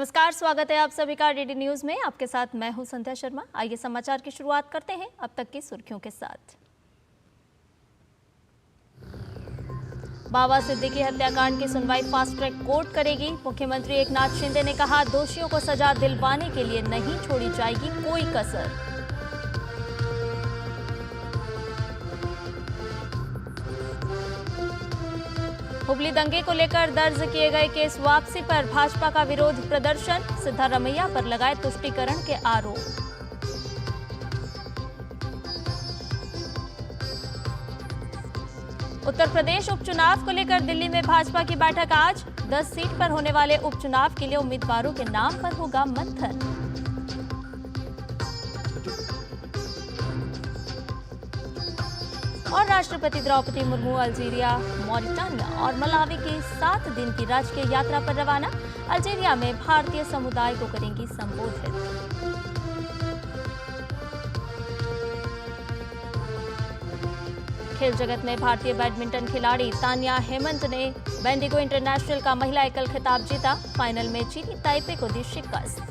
नमस्कार, स्वागत है आप सभी का डीडी न्यूज में। आपके साथ मैं हूं संध्या शर्मा। आइए समाचार की शुरुआत करते हैं अब तक की सुर्खियों के साथ। बाबा सिद्दीकी हत्याकांड की सुनवाई फास्ट ट्रैक कोर्ट करेगी। मुख्यमंत्री एकनाथ शिंदे ने कहा, दोषियों को सजा दिलवाने के लिए नहीं छोड़ी जाएगी कोई कसर। हुबली दंगे को लेकर दर्ज किए गए केस वापसी पर भाजपा का विरोध प्रदर्शन। सिद्धारमैया पर लगाए तुष्टीकरण के आरोप। उत्तर प्रदेश उपचुनाव को लेकर दिल्ली में भाजपा की बैठक आज। 10 सीट पर होने वाले उपचुनाव के लिए उम्मीदवारों के नाम पर होगा मंथन। और राष्ट्रपति द्रौपदी मुर्मू अल्जीरिया, मॉरिटानिया और मलावी की 7 दिन की राजकीय यात्रा पर रवाना। अल्जीरिया में भारतीय समुदाय को करेंगी संबोधित। खेल जगत में भारतीय बैडमिंटन खिलाड़ी तान्या हेमंत ने बेंडिगो इंटरनेशनल का महिला एकल खिताब जीता। फाइनल में चीनी ताइपे को दी शिकस्त।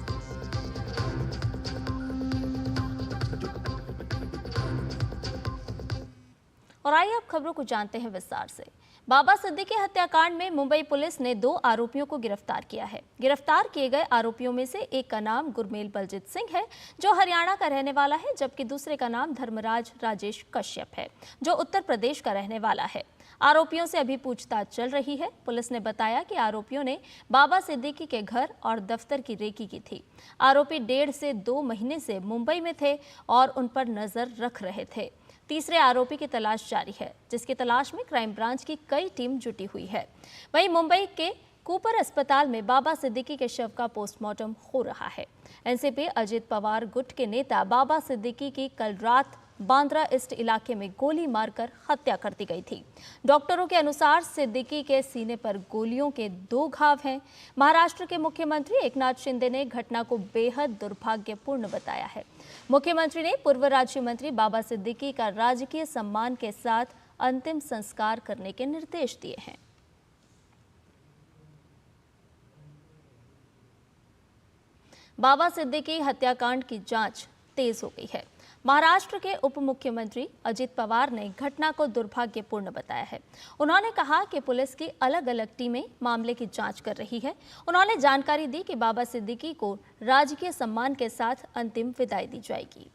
और आइए अब खबरों को जानते हैं विस्तार से। बाबा सिद्दीकी हत्याकांड में मुंबई पुलिस ने 2 आरोपियों को गिरफ्तार किया है। गिरफ्तार किए गए आरोपियों में से एक का नाम गुरमेल बलजीत सिंह है, जो हरियाणा का रहने वाला है, जबकि दूसरे का नाम धर्मराज राजेश कश्यप है, जो उत्तर प्रदेश का रहने वाला है। आरोपियों से अभी पूछताछ चल रही है। पुलिस ने बताया कि आरोपियों ने बाबा सिद्दीकी के घर और दफ्तर की रेकी की थी। आरोपी 1.5 से 2 महीने से मुंबई में थे और उन पर नजर रख रहे थे। तीसरे आरोपी की तलाश जारी है, जिसकी तलाश में क्राइम ब्रांच की कई टीम जुटी हुई है। वहीं मुंबई के कूपर अस्पताल में बाबा सिद्दीकी के शव का पोस्टमार्टम हो रहा है। एनसीपी अजित पवार गुट के नेता बाबा सिद्दीकी की कल रात बांद्रा ईस्ट इलाके में गोली मारकर हत्या कर दी गई थी। डॉक्टरों के अनुसार सिद्दीकी के सीने पर गोलियों के 2 घाव हैं। महाराष्ट्र के मुख्यमंत्री एकनाथ शिंदे ने घटना को बेहद दुर्भाग्यपूर्ण बताया है। मुख्यमंत्री ने पूर्व राज्य मंत्री बाबा सिद्दीकी का राजकीय सम्मान के साथ अंतिम संस्कार करने के निर्देश दिए हैं। बाबा सिद्दीकी हत्याकांड की जांच तेज हो गई है। महाराष्ट्र के उप मुख्यमंत्री अजित पवार ने घटना को दुर्भाग्यपूर्ण बताया है। उन्होंने कहा कि पुलिस की अलग-अलग टीमें मामले की जांच कर रही है। उन्होंने जानकारी दी कि बाबा सिद्दीकी को राजकीय सम्मान के साथ अंतिम विदाई दी जाएगी।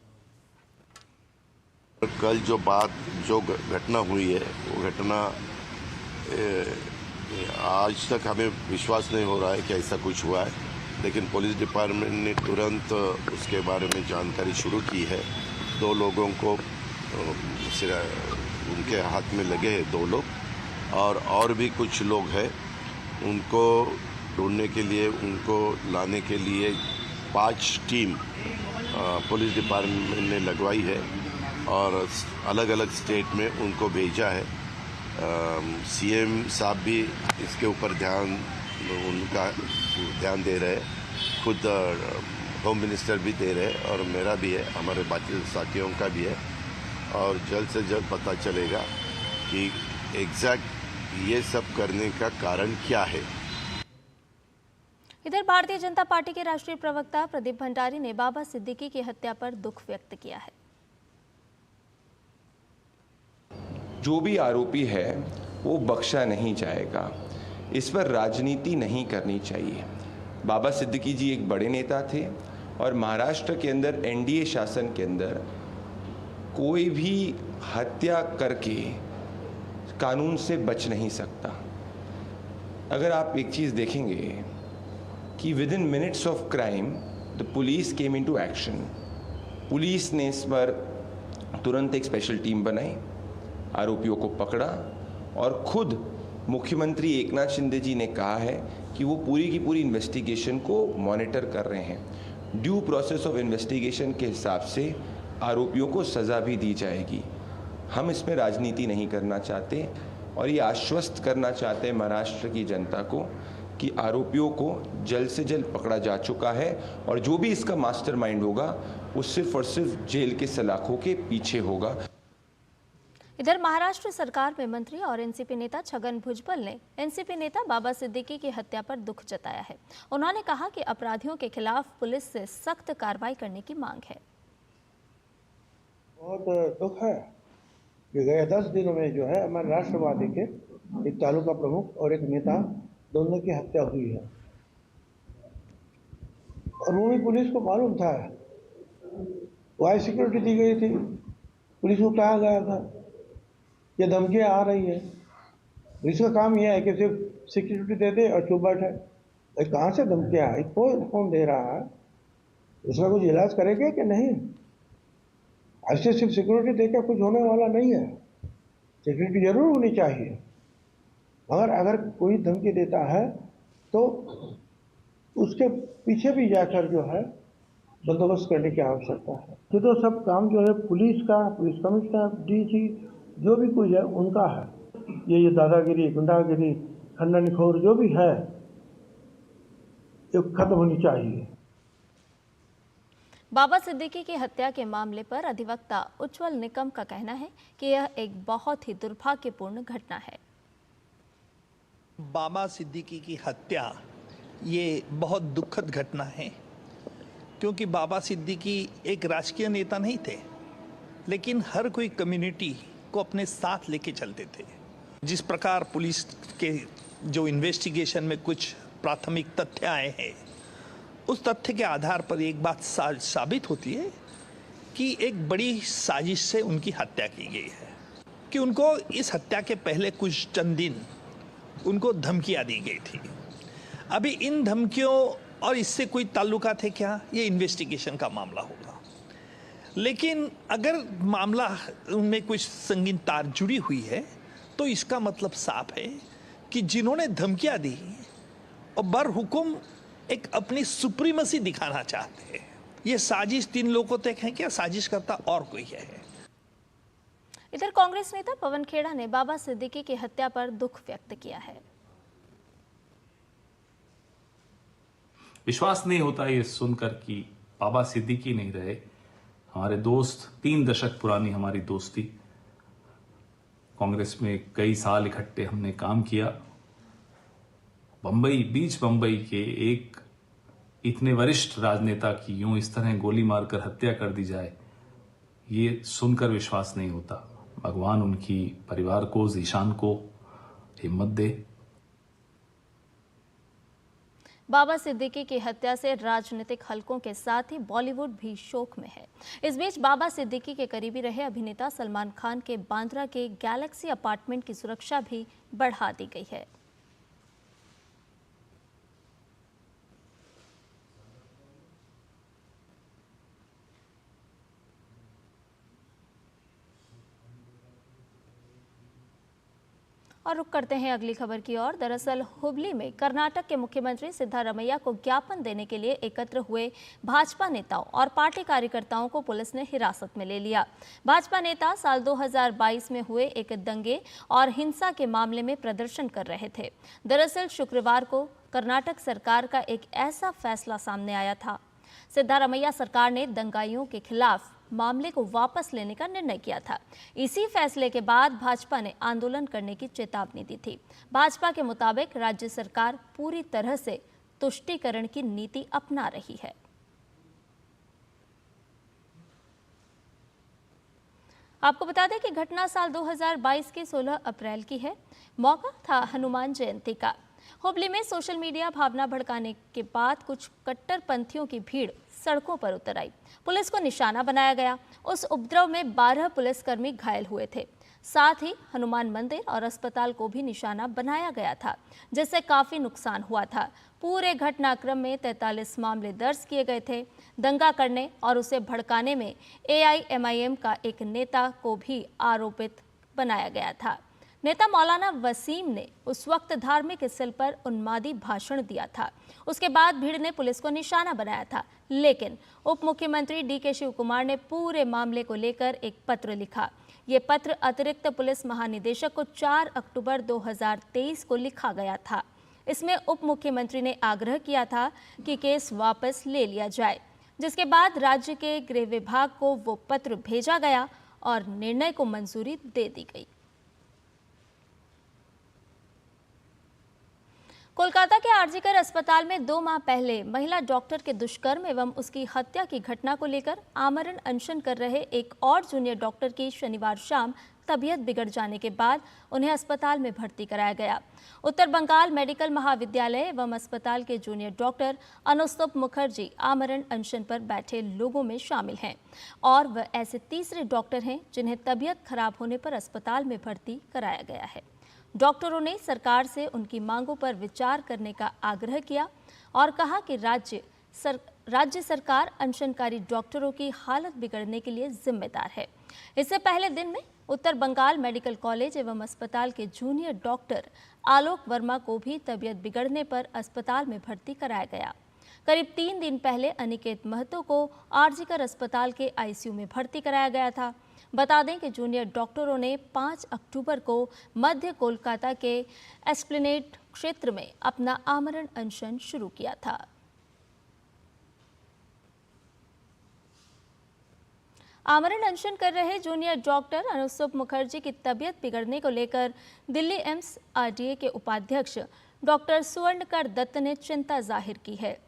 कल जो घटना हुई है, वो घटना आज तक हमें विश्वास नहीं हो रहा है कि ऐसा कुछ हुआ है, लेकिन पुलिस डिपार्टमेंट ने तुरंत उसके बारे में जानकारी शुरू की है। 2 लोगों को उनके हाथ में लगे हैं, 2 लोग, और भी कुछ लोग हैं। उनको ढूंढने के लिए, उनको लाने के लिए 5 टीम पुलिस डिपार्टमेंट ने लगवाई है और अलग अलग स्टेट में उनको भेजा है। सीएम साहब भी इसके ऊपर उनका ध्यान दे रहे हैं, खुद होम मिनिस्टर भी दे रहे हैं और मेरा भी है, हमारे बाकी साथियों का भी है। और जल्द से जल्द पता चलेगा कि एग्जैक्ट ये सब करने का कारण क्या है। इधर भारतीय जनता पार्टी के राष्ट्रीय प्रवक्ता प्रदीप भंडारी ने बाबा सिद्दीकी की हत्या पर दुख व्यक्त किया है। जो भी आरोपी है वो बख्शा नहीं जाएगा। इस पर राजनीति नहीं करनी चाहिए। बाबा सिद्दीकी जी एक बड़े नेता थे और महाराष्ट्र के अंदर एनडीए शासन के अंदर कोई भी हत्या करके कानून से बच नहीं सकता। अगर आप एक चीज़ देखेंगे कि with in minutes of crime the police came into action. Police ने इस पर तुरंत एक स्पेशल टीम बनाई, आरोपियों को पकड़ा और खुद मुख्यमंत्री एकनाथ शिंदे जी ने कहा है कि वो पूरी की पूरी इन्वेस्टिगेशन को मॉनिटर कर रहे हैं। ड्यू प्रोसेस ऑफ इन्वेस्टिगेशन के हिसाब से आरोपियों को सज़ा भी दी जाएगी। हम इसमें राजनीति नहीं करना चाहते और ये आश्वस्त करना चाहते हैं महाराष्ट्र की जनता को कि आरोपियों को जल्द से जल्द पकड़ा जा चुका है और जो भी इसका मास्टरमाइंड होगा वो सिर्फ और सिर्फ जेल के सलाखों के पीछे होगा। इधर महाराष्ट्र सरकार में मंत्री और एनसीपी नेता छगन भुजबल ने एनसीपी नेता बाबा सिद्दीकी की हत्या पर दुख जताया है। उन्होंने कहा कि अपराधियों के खिलाफ पुलिस से सख्त कार्रवाई करने की मांग है। बहुत दुख है कि गए 10 दिनों में जो है हमारे राष्ट्रवादी के एक तालुका प्रमुख और एक नेता दोनों की हत्या हुई है। और वो भी पुलिस को मालूम था, वाई सिक्योरिटी दी गई थी, पुलिस को कहा गया था ये धमकियाँ आ रही है। पुलिस का काम यह है कि सिर्फ सिक्योरिटी दे दे और चुप बैठे। कहाँ से धमकियाँ आई, कौन दे रहा है, इसका कुछ इलाज करेंगे कि नहीं? ऐसे सिर्फ सिक्योरिटी देकर कुछ होने वाला नहीं है। सिक्योरिटी जरूर होनी चाहिए, मगर अगर कोई धमकी देता है तो उसके पीछे भी जाकर जो है बंदोबस्त करने की आवश्यकता है। ये तो सब काम जो है पुलिस का, पुलिस कमिश्नर, डीजी, जो भी कुछ है उनका है। ये दादागिरी, गुंडागिरी, खंडनखोर जो भी है ये खत्म होनी चाहिए। बाबा सिद्दीकी की हत्या के मामले पर अधिवक्ता उज्ज्वल निकम का कहना है कि यह एक बहुत ही दुर्भाग्यपूर्ण घटना है। बाबा सिद्दीकी की हत्या ये बहुत दुखद घटना है, क्योंकि बाबा सिद्दीकी एक राजकीय नेता नहीं थे, लेकिन हर कोई कम्युनिटी को अपने साथ लेके चलते थे। जिस प्रकार पुलिस के जो इन्वेस्टिगेशन में कुछ प्राथमिक तथ्य आए हैं, उस तथ्य के आधार पर एक बात साबित होती है कि एक बड़ी साजिश से उनकी हत्या की गई है, कि उनको इस हत्या के पहले कुछ चंद दिन उनको धमकियां दी गई थी। अभी इन धमकियों और इससे कोई ताल्लुका थे क्या, ये इन्वेस्टिगेशन का मामला होगा। लेकिन अगर मामला उनमें कुछ संगीन तार जुड़ी हुई है तो इसका मतलब साफ है कि जिन्होंने धमकियां दी और बरहुकुम एक अपनी सुप्रीमेसी दिखाना चाहते हैं, ये साजिश 3 लोगों तक है क्या, साजिश करता और कोई है। इधर कांग्रेस नेता पवन खेड़ा ने बाबा सिद्दीकी की हत्या पर दुख व्यक्त किया है। विश्वास नहीं होता ये सुनकर कि बाबा सिद्दीकी नहीं रहे, हमारे दोस्त, 3 दशक पुरानी हमारी दोस्ती, कांग्रेस में कई साल इकट्ठे हमने काम किया। बीच बंबई के एक इतने वरिष्ठ राजनेता की यूं इस तरह गोली मारकर हत्या कर दी जाए, ये सुनकर विश्वास नहीं होता। भगवान उनकी परिवार को, जीशान को हिम्मत दे। बाबा सिद्दीकी की हत्या से राजनीतिक हलकों के साथ ही बॉलीवुड भी शोक में है। इस बीच बाबा सिद्दीकी के करीबी रहे अभिनेता सलमान खान के बांद्रा के गैलेक्सी अपार्टमेंट की सुरक्षा भी बढ़ा दी गई है। और रुक करते हैं अगली खबर की ओर। दरअसल हुबली में कर्नाटक के मुख्यमंत्री सिद्धारमैया को ज्ञापन देने के लिए एकत्र हुए भाजपा नेताओं और पार्टी कार्यकर्ताओं को पुलिस ने हिरासत में ले लिया। भाजपा नेता साल 2022 में हुए एक दंगे और हिंसा के मामले में प्रदर्शन कर रहे थे। दरअसल शुक्रवार को कर्नाटक सरकार का एक ऐसा फैसला सामने आया था। सिद्धारमैया सरकार ने दंगाइयों के खिलाफ मामले को वापस लेने का निर्णय किया था। इसी फैसले के बाद भाजपा ने आंदोलन करने की चेतावनी दी थी। भाजपा के मुताबिक राज्य सरकार पूरी तरह से तुष्टीकरण की नीति अपना रही है। आपको बता दें कि घटना साल 2022 के 16 अप्रैल की है। मौका था हनुमान जयंती का। हुबली में सोशल मीडिया भावना भड़काने के बाद कुछ कट्टरपंथियों की भीड़ सड़कों पर उतर आई। पुलिस को निशाना बनाया गया। उस उपद्रव में 12 पुलिसकर्मी घायल हुए थे। साथ ही हनुमान मंदिर और अस्पताल को भी निशाना बनाया गया था, जिससे काफी नुकसान हुआ था। पूरे घटनाक्रम में 43 मामले दर्ज किए गए थे। दंगा करने और उसे भड़काने में AIMIM का एक नेता को भी आरोपित बनाया गया था। नेता मौलाना वसीम ने उस वक्त धार्मिक स्थल पर उन्मादी भाषण दिया था। उसके बाद भीड़ ने पुलिस को निशाना बनाया था, लेकिन उप मुख्यमंत्री DK शिव कुमार ने पूरे मामले को लेकर एक पत्र लिखा। ये पत्र अतिरिक्त पुलिस महानिदेशक को 4 अक्टूबर 2023 को लिखा गया था। इसमें उप मुख्यमंत्री ने आग्रह किया था कि केस वापस ले लिया जाए, जिसके बाद राज्य के गृह विभाग को वो पत्र भेजा गया और निर्णय को मंजूरी दे दी गई। कोलकाता के आरजीकर अस्पताल में 2 माह पहले महिला डॉक्टर के दुष्कर्म एवं उसकी हत्या की घटना को लेकर आमरण अनशन कर रहे एक और जूनियर डॉक्टर की शनिवार शाम तबीयत बिगड़ जाने के बाद उन्हें अस्पताल में भर्ती कराया गया। उत्तर बंगाल मेडिकल महाविद्यालय एवं अस्पताल के जूनियर डॉक्टर अनुस्तुप मुखर्जी आमरण अनशन पर बैठे लोगों में शामिल हैं और वह ऐसे तीसरे डॉक्टर हैं जिन्हें तबीयत खराब होने पर अस्पताल में भर्ती कराया गया है। डॉक्टरों ने सरकार से उनकी मांगों पर विचार करने का आग्रह किया और कहा कि राज्य सरकार अनशनकारी डॉक्टरों की हालत बिगड़ने के लिए जिम्मेदार है। इससे पहले दिन में उत्तर बंगाल मेडिकल कॉलेज एवं अस्पताल के जूनियर डॉक्टर आलोक वर्मा को भी तबीयत बिगड़ने पर अस्पताल में भर्ती कराया गया। करीब 3 दिन पहले अनिकेत महतो को आरजीकर अस्पताल के आईसीयू में भर्ती कराया गया था। बता दें कि जूनियर डॉक्टरों ने 5 अक्टूबर को मध्य कोलकाता के एस्प्लेनेड क्षेत्र में अपना आमरण अनशन शुरू किया था। आमरण अनशन कर रहे जूनियर डॉक्टर अनुस्तुप मुखर्जी की तबीयत बिगड़ने को लेकर दिल्ली एम्स आरडीए के उपाध्यक्ष डॉक्टर सुवर्णकर दत्त ने चिंता जाहिर की है।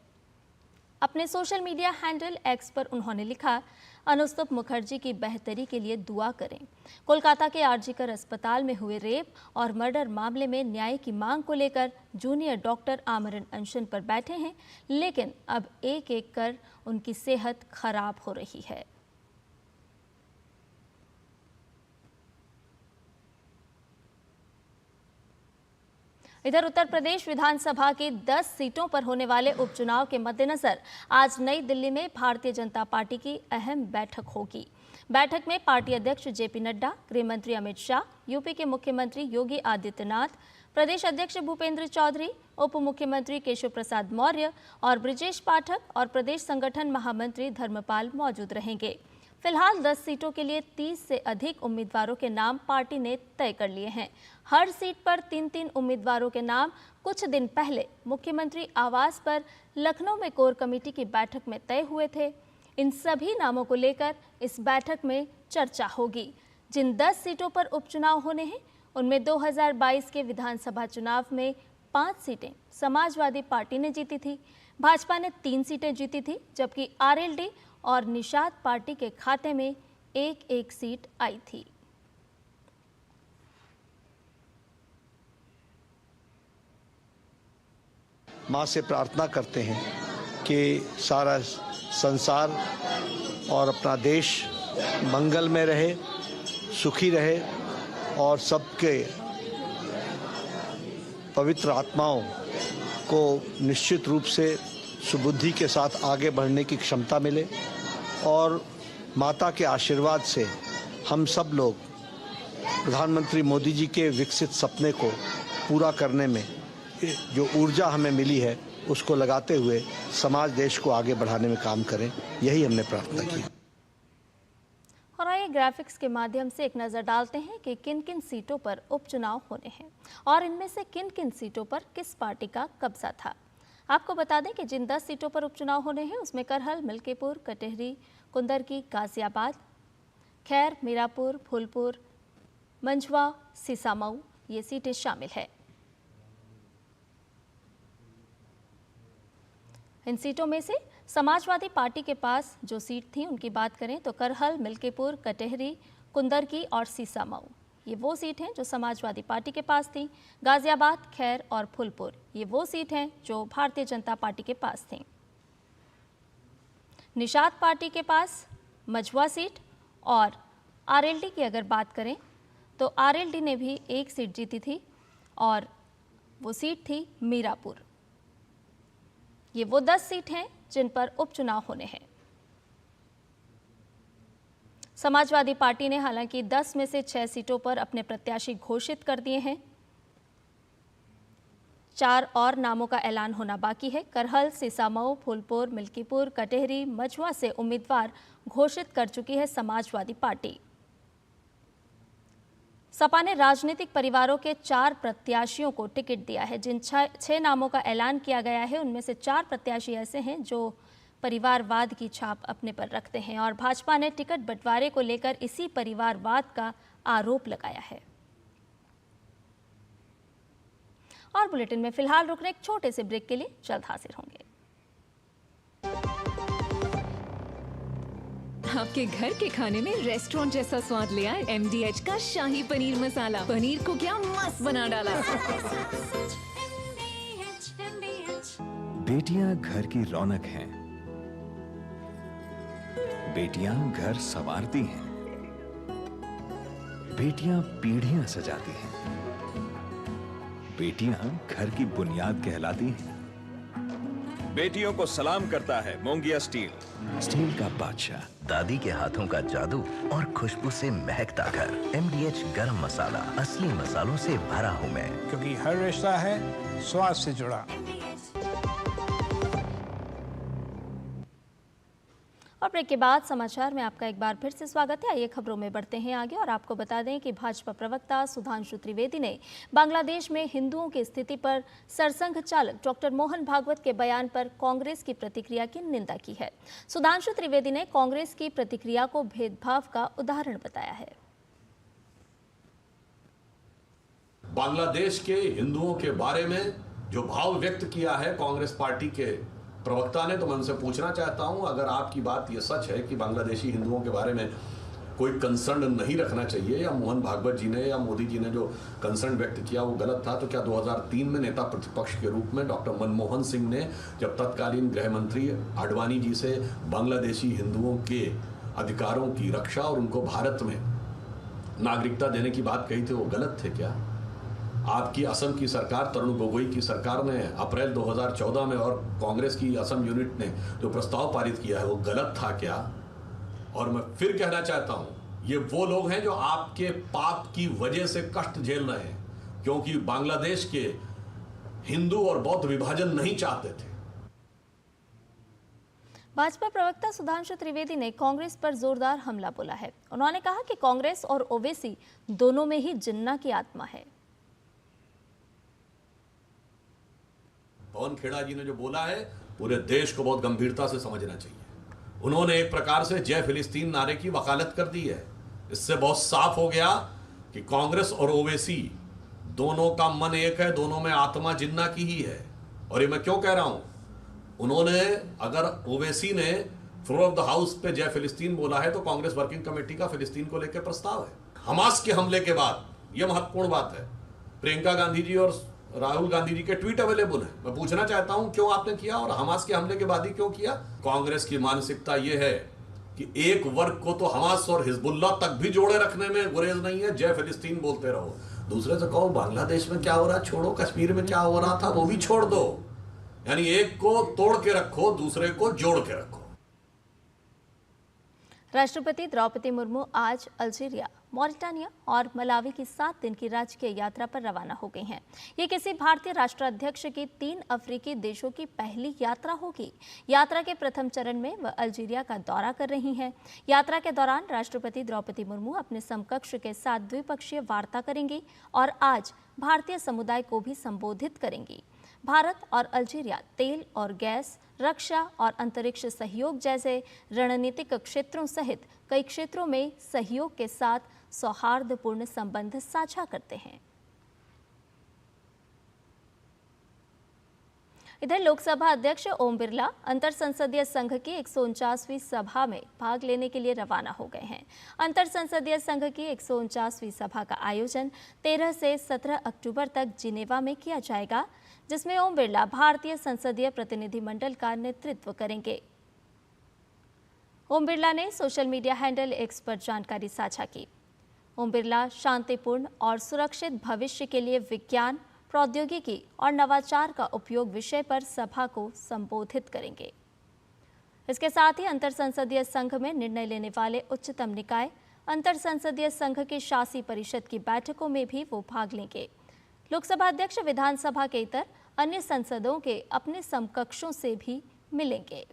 अपने सोशल मीडिया हैंडल एक्स पर उन्होंने लिखा, अनुस्तुप मुखर्जी की बेहतरी के लिए दुआ करें। कोलकाता के आरजीकर अस्पताल में हुए रेप और मर्डर मामले में न्याय की मांग को लेकर जूनियर डॉक्टर आमरण अनशन पर बैठे हैं, लेकिन अब एक एक कर उनकी सेहत खराब हो रही है। इधर उत्तर प्रदेश विधानसभा की 10 सीटों पर होने वाले उपचुनाव के मद्देनजर आज नई दिल्ली में भारतीय जनता पार्टी की अहम बैठक होगी। बैठक में पार्टी अध्यक्ष जेपी नड्डा, गृह मंत्री अमित शाह, यूपी के मुख्यमंत्री योगी आदित्यनाथ, प्रदेश अध्यक्ष भूपेंद्र चौधरी, उप मुख्यमंत्री केशव प्रसाद मौर्य और ब्रिजेश पाठक और प्रदेश संगठन महामंत्री धर्मपाल मौजूद रहेंगे। फिलहाल 10 सीटों के लिए 30 से अधिक उम्मीदवारों के नाम पार्टी ने तय कर लिए हैं। हर सीट पर 3-3 उम्मीदवारों के नाम कुछ दिन पहले मुख्यमंत्री आवास पर लखनऊ में कोर कमेटी की बैठक में तय हुए थे। इन सभी नामों को लेकर इस बैठक में चर्चा होगी। जिन 10 सीटों पर उपचुनाव होने हैं उनमें 2022 के विधानसभा चुनाव में 5 सीटें समाजवादी पार्टी ने जीती थी, भाजपा ने 3 सीटें जीती थी, जबकि आरएलडी और निषाद पार्टी के खाते में 1-1 सीट आई थी। माँ से प्रार्थना करते हैं कि सारा संसार और अपना देश मंगल में रहे, सुखी रहे और सबके पवित्र आत्माओं को निश्चित रूप से सुबुद्धि के साथ आगे बढ़ने की क्षमता मिले और माता के आशीर्वाद से हम सब लोग प्रधानमंत्री मोदी जी के विकसित सपने को पूरा करने में जो ऊर्जा हमें मिली है उसको लगाते हुए समाज देश को आगे बढ़ाने में काम करें, यही हमने प्रार्थना की। और आइए ग्राफिक्स के माध्यम से एक नज़र डालते हैं कि किन किन सीटों पर उपचुनाव होने हैं और इनमें से किन किन सीटों पर किस पार्टी का कब्जा था। आपको बता दें कि जिन 10 सीटों पर उपचुनाव होने हैं उसमें करहल, मिल्कीपुर, कटेहरी, कुंदरकी, गाजियाबाद, खैर, मीरापुर, फूलपुर, मंझवा, सीसामऊ ये सीटें शामिल हैं। इन सीटों में से समाजवादी पार्टी के पास जो सीट थी उनकी बात करें तो करहल, मिल्कीपुर, कटेहरी, कुंदरकी और सीसामऊ ये वो सीट हैं जो समाजवादी पार्टी के पास थी। गाजियाबाद, खैर और फूलपुर ये वो सीट हैं जो भारतीय जनता पार्टी के पास थी। निषाद पार्टी के पास मझवा सीट और आरएलडी की अगर बात करें तो आरएलडी ने भी 1 सीट जीती थी और वो सीट थी मीरापुर। ये वो 10 सीट हैं जिन पर उपचुनाव होने हैं। समाजवादी पार्टी ने हालांकि 10 में से 6 सीटों पर अपने प्रत्याशी घोषित कर दिए हैं। 4 और नामों का ऐलान होना बाकी है। करहल, सीसामऊ, फूलपुर, मिल्कीपुर, कटेहरी, मझवा से उम्मीदवार घोषित कर चुकी है समाजवादी पार्टी। सपा ने राजनीतिक परिवारों के 4 प्रत्याशियों को टिकट दिया है। जिन 6 नामों का ऐलान किया गया है उनमें से 4 प्रत्याशी ऐसे हैं जो परिवारवाद की छाप अपने पर रखते हैं और भाजपा ने टिकट बंटवारे को लेकर इसी परिवारवाद का आरोप लगाया है। और बुलेटिन में फिलहाल रुकने एक छोटे से ब्रेक के लिए जल्द हाजिर होंगे। आपके घर के खाने में रेस्टोरेंट जैसा स्वाद ले आए MDH का शाही पनीर मसाला। पनीर को क्या मस्त बना डाला। बेटियां घर की रौनक हैं। बेटियां घर संवारती हैं। बेटियां पीढ़ियां सजाती हैं। बेटियां घर की बुनियाद कहलाती हैं। बेटियों को सलाम करता है मोंगिया स्टील का बादशाह। दादी के हाथों का जादू और खुशबू से महकता घर। MDH गरम मसाला, असली मसालों से भरा हूँ मैं, क्योंकि हर रिश्ता है स्वाद से जुड़ा। और ब्रेक के बाद समाचार में आपका एक बार फिर से स्वागत है। आइए खबरों में बढ़ते हैं आगे और आपको बता दें कि भाजपा प्रवक्ता सुधांशु त्रिवेदी ने बांग्लादेश में हिंदुओं की स्थिति पर सरसंघ चालक डॉक्टर मोहन भागवत के बयान पर कांग्रेस की प्रतिक्रिया की निंदा की है। सुधांशु त्रिवेदी ने कांग्रेस की प्रतिक्रिया को भेदभाव का उदाहरण बताया है। बांग्लादेश के हिंदुओं के बारे में जो भाव व्यक्त किया है कांग्रेस पार्टी के प्रवक्ता ने, तो मैं उनसे पूछना चाहता हूं, अगर आपकी बात ये सच है कि बांग्लादेशी हिंदुओं के बारे में कोई कंसर्न नहीं रखना चाहिए, या मोहन भागवत जी ने या मोदी जी ने जो कंसर्न व्यक्त किया वो गलत था, तो क्या 2003 में नेता प्रतिपक्ष के रूप में डॉक्टर मनमोहन सिंह ने जब तत्कालीन गृह मंत्री आडवाणी जी से बांग्लादेशी हिंदुओं के अधिकारों की रक्षा और उनको भारत में नागरिकता देने की बात कही थी, वो गलत थे क्या? आपकी असम की सरकार, तरुण गोगोई की सरकार ने अप्रैल 2014 में और कांग्रेस की असम यूनिट ने जो प्रस्ताव पारित किया है वो गलत था क्या? और मैं फिर कहना चाहता हूं, ये वो लोग हैं जो आपके पाप की वजह से कष्ट झेल रहे हैं, क्योंकि बांग्लादेश के हिंदू और बौद्ध विभाजन नहीं चाहते थे। भाजपा प्रवक्ता सुधांशु त्रिवेदी ने कांग्रेस पर जोरदार हमला बोला है। उन्होंने कहा कि कांग्रेस और ओवैसी दोनों में ही जिन्ना की आत्मा है। पवन खेड़ा जी ने जो बोला है पूरे देश को बहुत गंभीरता से समझना चाहिए। उन्होंने एक प्रकार से जय फिलिस्तीन नारे की वकालत कर दी है। इससे बहुत साफ हो गया कि कांग्रेस और ओवैसी दोनों का मन एक है, दोनों में आत्मा जिन्ना की ही है। और ये मैं क्यों कह रहा हूं, उन्होंने, अगर ओवैसी ने फ्लोर ऑफ द हाउस पे जय फिलिस्तीन बोला है तो कांग्रेस वर्किंग कमेटी का फिलिस्तीन को लेकर प्रस्ताव है। हमास के हमले के बाद, यह महत्वपूर्ण बात है, प्रियंका गांधी जी और राहुल गांधी जी के ट्वीट अवेलेबल है। मैं पूछना चाहता हूं क्यों आपने किया, और हमास के हमले के बाद ही क्यों किया? कांग्रेस की मानसिकता यह है कि एक वर्ग को तो हमास और हिजबुल्लाह तक भी जोड़े रखने में गुरेज नहीं है, जय फिलिस्तीन बोलते रहो। दूसरे से कहो बांग्लादेश में क्या हो रहा छोड़ो, कश्मीर में क्या हो रहा था वो भी छोड़ दो। यानी एक को तोड़ के रखो, दूसरे को जोड़ के रखो। राष्ट्रपति द्रौपदी मुर्मू आज अल्जीरिया, मॉरिटानिया और मलावी की 7 दिन की राजकीय यात्रा पर रवाना हो गई हैं। ये किसी भारतीय राष्ट्राध्यक्ष की 3 अफ्रीकी देशों की पहली यात्रा होगी। यात्रा के प्रथम चरण में वह अल्जीरिया का दौरा कर रही हैं। यात्रा के दौरान राष्ट्रपति द्रौपदी मुर्मू अपने समकक्ष के साथ द्विपक्षीय वार्ता करेंगी और आज भारतीय समुदाय को भी संबोधित करेंगी। भारत और अल्जीरिया तेल और गैस, रक्षा और अंतरिक्ष सहयोग जैसे रणनीतिक क्षेत्रों सहित कई क्षेत्रों में सहयोग के साथ सौहार्दपूर्ण संबंध साझा करते हैं। इधर लोकसभा अध्यक्ष ओम बिरला अंतर संसदीय संघ की 149वीं सभा में भाग लेने के लिए रवाना हो गए हैं। अंतर संसदीय संघ की 149वीं सभा का आयोजन 13 से 17 अक्टूबर तक जिनेवा में किया जाएगा, जिसमें ओम बिरला भारतीय संसदीय प्रतिनिधिमंडल का नेतृत्व करेंगे। ओम बिरला ने सोशल मीडिया हैंडल एक्स पर जानकारी साझा की। ओम बिरला शांतिपूर्ण और सुरक्षित भविष्य के लिए विज्ञान, प्रौद्योगिकी और नवाचार का उपयोग विषय पर सभा को संबोधित करेंगे। इसके साथ ही अंतर संसदीय संघ में निर्णय लेने वाले उच्चतम निकाय, अंतर संसदीय संघ की शासी परिषद की बैठकों में भी वो भाग लेंगे। लोकसभा अध्यक्ष विधानसभा के इतर अन्य संसदों के अपने समकक्षों से भी मिलेंगे।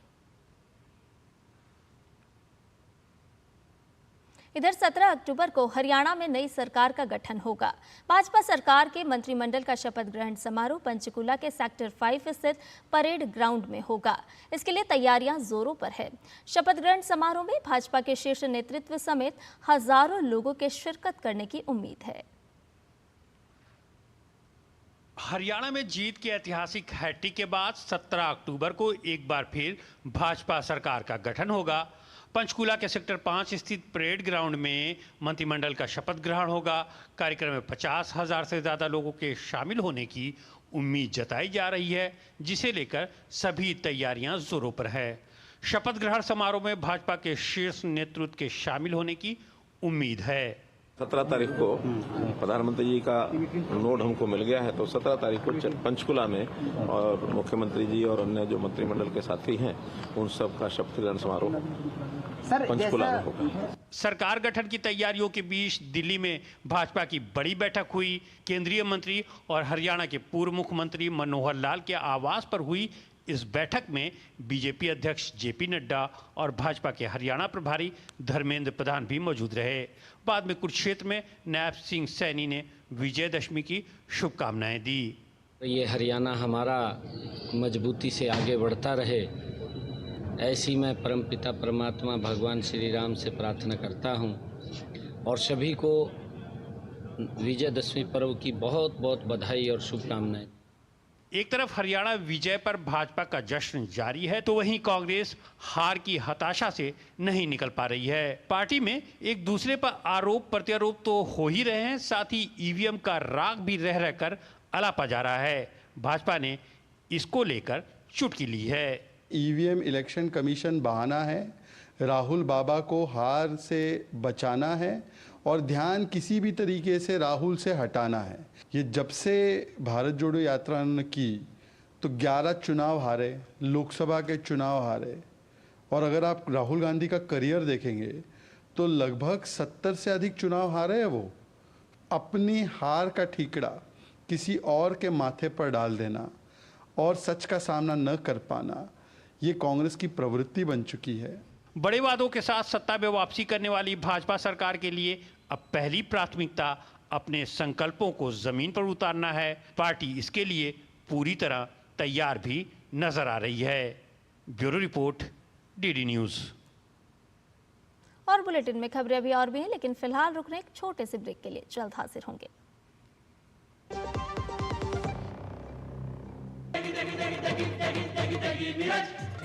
इधर 17 अक्टूबर को हरियाणा में नई सरकार का गठन होगा। भाजपा सरकार के मंत्रिमंडल का शपथ ग्रहण समारोह पंचकुला के सेक्टर 5 स्थित परेड ग्राउंड में होगा। इसके लिए तैयारियां जोरों पर है। शपथ ग्रहण समारोह में भाजपा के शीर्ष नेतृत्व समेत हजारों लोगों के शिरकत करने की उम्मीद है। हरियाणा में जीत के ऐतिहासिक हैट्रिक के बाद 17 अक्टूबर को एक बार फिर भाजपा सरकार का गठन होगा। पंचकुला के सेक्टर 5 स्थित परेड ग्राउंड में मंत्रिमंडल का शपथ ग्रहण होगा। कार्यक्रम में 50,000 से ज्यादा लोगों के शामिल होने की उम्मीद जताई जा रही है, जिसे लेकर सभी तैयारियां जोरों पर है। शपथ ग्रहण समारोह में भाजपा के शीर्ष नेतृत्व के शामिल होने की उम्मीद है। 17 तारीख को प्रधानमंत्री जी का नोट हमको मिल गया है, तो 17 तारीख को पंचकुला में और मुख्यमंत्री जी और अन्य जो मंत्रिमंडल के साथी हैं उन सब का शपथ ग्रहण समारोह पंचकुला में होगा। सरकार गठन की तैयारियों के बीच दिल्ली में भाजपा की बड़ी बैठक हुई। केंद्रीय मंत्री और हरियाणा के पूर्व मुख्यमंत्री मनोहर लाल के आवास पर हुई इस बैठक में बीजेपी अध्यक्ष जेपी नड्डा और भाजपा के हरियाणा प्रभारी धर्मेंद्र प्रधान भी मौजूद रहे। बाद में कुरुक्षेत्र में नायब सिंह सैनी ने विजयदशमी की शुभकामनाएं दी। ये हरियाणा हमारा मजबूती से आगे बढ़ता रहे, ऐसी मैं परमपिता परमात्मा भगवान श्री राम से प्रार्थना करता हूं और सभी को विजयदशमी पर्व की बहुत बहुत बधाई और शुभकामनाएं। एक तरफ हरियाणा विजय पर भाजपा का जश्न जारी है, तो वहीं कांग्रेस हार की हताशा से नहीं निकल पा रही है। पार्टी में एक दूसरे पर आरोप प्रत्यारोप तो हो ही रहे हैं, साथ ही ईवीएम का राग भी रह रहकर अलापा जा रहा है। भाजपा ने इसको लेकर चुटकी ली है। ईवीएम इलेक्शन कमीशन बहाना है, राहुल बाबा को हार से बचाना है और ध्यान किसी भी तरीके से राहुल से हटाना है। ये जब से भारत जोड़ो यात्रा ने की तो 11 चुनाव हारे, लोकसभा के चुनाव हारे, और अगर आप राहुल गांधी का करियर देखेंगे तो लगभग 70 से अधिक चुनाव हारे हैं। वो अपनी हार का ठीकरा किसी और के माथे पर डाल देना और सच का सामना न कर पाना, ये कांग्रेस की प्रवृत्ति बन चुकी है। बड़े वादों के साथ सत्ता में वापसी करने वाली भाजपा सरकार के लिए अब पहली प्राथमिकता अपने संकल्पों को जमीन पर उतारना है। पार्टी इसके लिए पूरी तरह तैयार भी नजर आ रही है। Bureau report, DD news. और बुलेटिन में खबरें अभी और भी हैं, लेकिन फिलहाल रुक रहे एक छोटे से ब्रेक के लिए। जल्द हाजिर होंगे।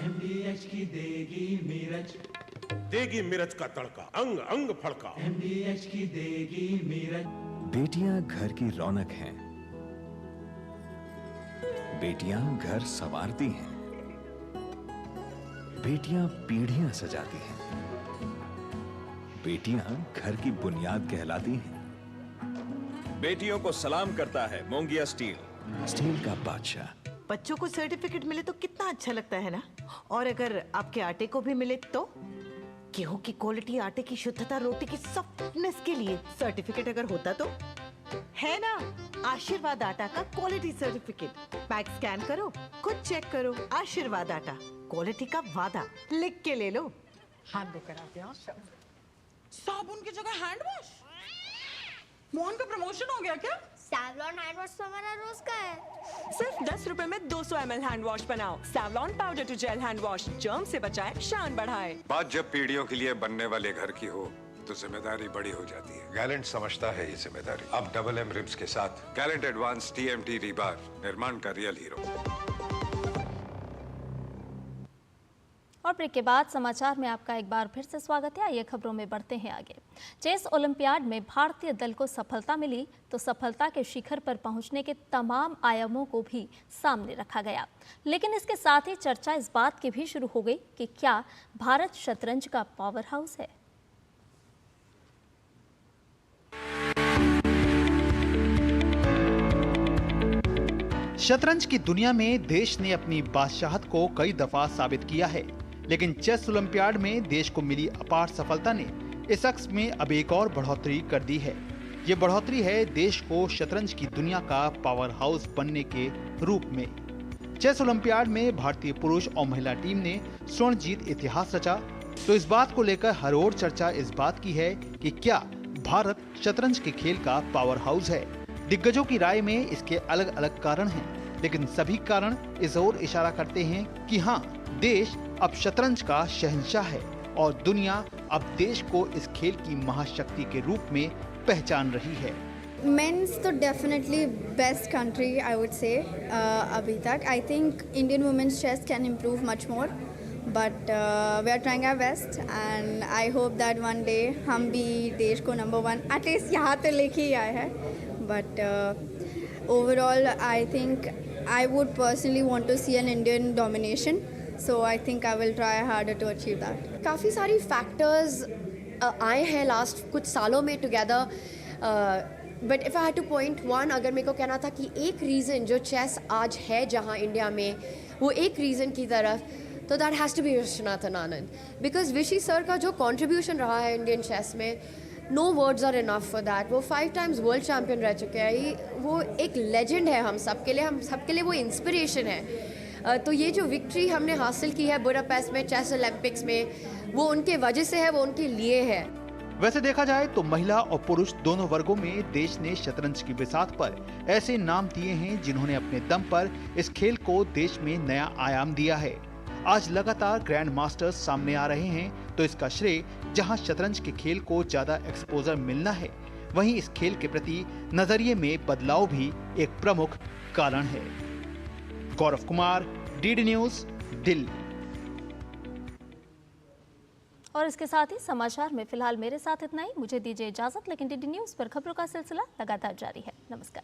MDH की देगी मिर्च, देगी मिर्च का तड़का, अंग अंग फड़का। MDH की देगी मिर्च। बेटियां घर की रौनक हैं, बेटियां घर संवारती हैं, बेटियां पीढ़ियां सजाती हैं, बेटियां घर की बुनियाद कहलाती हैं। बेटियों को सलाम करता है मोंगिया स्टील, स्टील का बादशाह। बच्चों को सर्टिफिकेट मिले तो कितना अच्छा लगता है ना। और अगर आपके आटे को भी मिले तो गेहूं की क्वालिटी, आटे की शुद्धता, रोटी की सॉफ्टनेस के लिए सर्टिफिकेट अगर होता तो है ना। आशीर्वाद आटा का क्वालिटी सर्टिफिकेट, पैक स्कैन करो, खुद चेक करो। आशीर्वाद आटा, क्वालिटी का वादा, लिख के ले लो। हाथ धोकर आते हैं। साबुन की जगह हैंड वॉश। मोहन का प्रमोशन हो गया क्या? सैवलॉन हैंड वॉश तो हमारा रोज का है। सिर्फ 10 रुपए में 200 ml हैंड वॉश बनाओ। Savlon powder to gel hand wash, germ से बचाए, शान बढ़ाए। बात जब पीढ़ियों के लिए बनने वाले घर की हो तो जिम्मेदारी बड़ी हो जाती है। गैलेंट समझता है ये जिम्मेदारी। अब डबल एम रिब्स के साथ गैलेंट एडवांस TMT रीबार, निर्माण का रियल हीरो। और ब्रेक के बाद समाचार में आपका एक बार फिर से स्वागत है। आइए खबरों में बढ़ते हैं आगे। चेस ओलंपियाड में भारतीय दल को सफलता मिली तो सफलता के शिखर पर पहुंचने के तमाम आयामों को भी सामने रखा गया, लेकिन इसके साथ ही चर्चा इस बात की भी शुरू हो गई कि क्या भारत शतरंज का पावर हाउस है। शतरंज की दुनिया में देश ने अपनी बादशाहत को कई दफा साबित किया है, लेकिन चेस ओलंपियाड में देश को मिली अपार सफलता ने इस अक्स में अब एक और बढ़ोतरी कर दी है। ये बढ़ोतरी है देश को शतरंज की दुनिया का पावर हाउस बनने के रूप में। चेस ओलंपियाड में भारतीय पुरुष और महिला टीम ने स्वर्ण जीत इतिहास रचा। तो इस बात को लेकर हर ओर चर्चा इस बात की है कि क्या भारत शतरंज के खेल का पावर हाउस है। दिग्गजों की राय में इसके अलग अलग कारण हैं, लेकिन सभी कारण इस ओर इशारा करते हैं कि हाँ, देश अब शतरंज का शहंशाह है और दुनिया अब देश को इस खेल की महाशक्ति के रूप में पहचान रही है। Men's तो definitely best country I would say अभी तक. I think Indian women's chess can improve much more, but we are trying our best and I hope that one day हम भी देश को number 1 at least यहाँ तो लेके ही आए हैं. But overall I think I would personally want to see an Indian domination. So I think I will try harder to achieve that. काफ़ी सारी फैक्टर्स आए हैं लास्ट कुछ सालों में together, but if I had two point one, अगर मेरे को कहना था कि एक रीज़न जो चेस आज है जहाँ इंडिया में, वो एक रीज़न की तरफ, तो that has to be Viswanathan Anand. Because Vishy sir का जो कॉन्ट्रीब्यूशन रहा है इंडियन चेस में, no words are enough for that. वो 5 टाइम्स वर्ल्ड चैम्पियन रह चुके हैं. वो एक लेजेंड है हम सबके लिए वो इंस्पिरेशन है. तो ये जो विक्ट्री हमने हासिल की है बुडापेस्ट में चेस ओलंपिक्स में, वो उनके वजह से है, वो उनके लिए है. वैसे देखा जाए तो महिला और पुरुष दोनों वर्गों में देश ने शतरंज की बिसात पर ऐसे नाम दिए हैं जिन्होंने अपने दम पर इस खेल को देश में नया आयाम दिया है. आज लगातार ग्रैंड मास्टर्स सामने आ रहे हैं, तो इसका श्रेय जहां शतरंज के खेल को ज्यादा एक्सपोजर मिलना है, वहीं इस खेल के प्रति नजरिए में बदलाव भी एक प्रमुख कारण है. Gaurav Kumar, DD news, Delhi. और इसके साथ ही समाचार में फिलहाल मेरे साथ इतना ही. मुझे दीजिए इजाजत, लेकिन डीडी न्यूज पर खबरों का सिलसिला लगातार जारी है. नमस्कार.